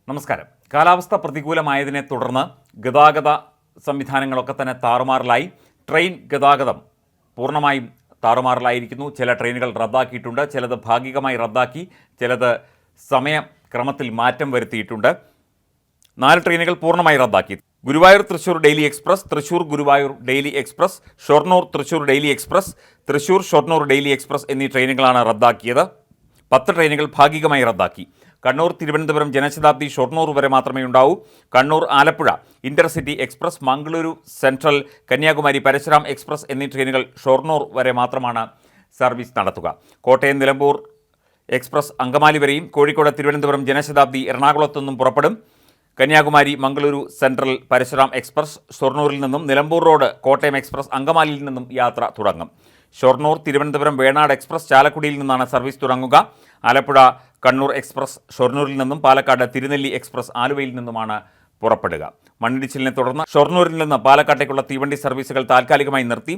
നമസ്കാരം. കാലാവസ്ഥ പ്രതികൂലമായതിനെ തുടർന്ന് ഗതാഗത സംവിധാനങ്ങളൊക്കെ തന്നെ താറുമാറിലായി. ട്രെയിൻ ഗതാഗതം പൂർണ്ണമായും താറുമാറിലായിരിക്കുന്നു. ചില ട്രെയിനുകൾ റദ്ദാക്കിയിട്ടുണ്ട്, ചിലത് ഭാഗികമായി റദ്ദാക്കി, ചിലത് സമയക്രമത്തിൽ മാറ്റം വരുത്തിയിട്ടുണ്ട്. 4 ട്രെയിനുകൾ പൂർണ്ണമായി റദ്ദാക്കി. Guruvayur Thrissur daily express, Thrissur Guruvayur daily express, Shoranur Thrissur daily express, Thrissur Shoranur daily express എന്നീ ട്രെയിനുകളാണ് റദ്ദാക്കിയത്. 10 ട്രെയിനുകൾ ഭാഗികമായി റദ്ദാക്കി. കണ്ണൂർ തിരുവനന്തപുരം ജനശതാബ്ദി ഷൊർണൂർ വരെ മാത്രമേ ഉണ്ടാവൂ. Kannur Alappuzha intercity express, Mangaluru central, Kanyakumari Parasuram express എന്നീ ട്രെയിനുകൾ ഷൊർണൂർ വരെ മാത്രമാണ് സർവീസ് നടത്തുക. കോട്ടയം നിലമ്പൂർ എക്സ്പ്രസ് അങ്കമാലി വരെയും, കോഴിക്കോട് തിരുവനന്തപുരം ജനശതാബ്ദി എറണാകുളത്തു നിന്നും പുറപ്പെടും. കന്യാകുമാരി മംഗളൂരു സെൻട്രൽ പരശുരാം എക്സ്പ്രസ് ഷൊർണൂരിൽ നിന്നും, നിലമ്പൂർ റോഡ് കോട്ടയം എക്സ്പ്രസ് അങ്കമാലിയിൽ നിന്നും യാത്ര തുടങ്ങും. ഷൊർണൂർ തിരുവനന്തപുരം വേണാട് എക്സ്പ്രസ് ചാലക്കുടിയിൽ നിന്നാണ് സർവീസ് തുടങ്ങുക. ആലപ്പുഴ കണ്ണൂർ എക്സ്പ്രസ് ഷൊർണൂരിൽ നിന്നും, പാലക്കാട് തിരുനെല്ലി എക്സ്പ്രസ് ആലുവയിൽ നിന്നുമാണ് പുറപ്പെടുക. മണ്ണിടിച്ചിലിനെ തുടർന്ന് ഷൊർണൂരിൽ നിന്ന് പാലക്കാട്ടേക്കുള്ള തീവണ്ടി സർവീസുകൾ താൽക്കാലികമായി നിർത്തി.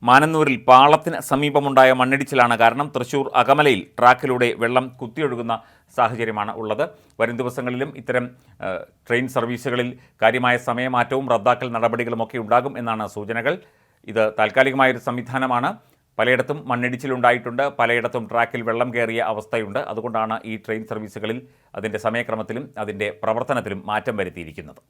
മാനന്നൂരിൽ പാളത്തിന് സമീപമുണ്ടായ മണ്ണിടിച്ചിലാണ് കാരണം. തൃശ്ശൂർ അകമലയിൽ ട്രാക്കിലൂടെ വെള്ളം കുത്തിയൊഴുകുന്ന സാഹചര്യമാണ് ഉള്ളത്. വരും ദിവസങ്ങളിലും ഇത്തരം ട്രെയിൻ സർവീസുകളിൽ കാര്യമായ സമയമാറ്റവും റദ്ദാക്കൽ നടപടികളുമൊക്കെ ഉണ്ടാകും എന്നാണ് സൂചനകൾ. ഇത് താൽക്കാലികമായൊരു സംവിധാനമാണ്. പലയിടത്തും മണ്ണിടിച്ചിലുണ്ടായിട്ടുണ്ട്, പലയിടത്തും ട്രാക്കിൽ വെള്ളം കയറിയ അവസ്ഥയുണ്ട്. അതുകൊണ്ടാണ് ഈ ട്രെയിൻ സർവീസുകളിൽ അതിൻ്റെ സമയക്രമത്തിലും അതിൻ്റെ പ്രവർത്തനത്തിലും മാറ്റം വരുത്തിയിരിക്കുന്നത്.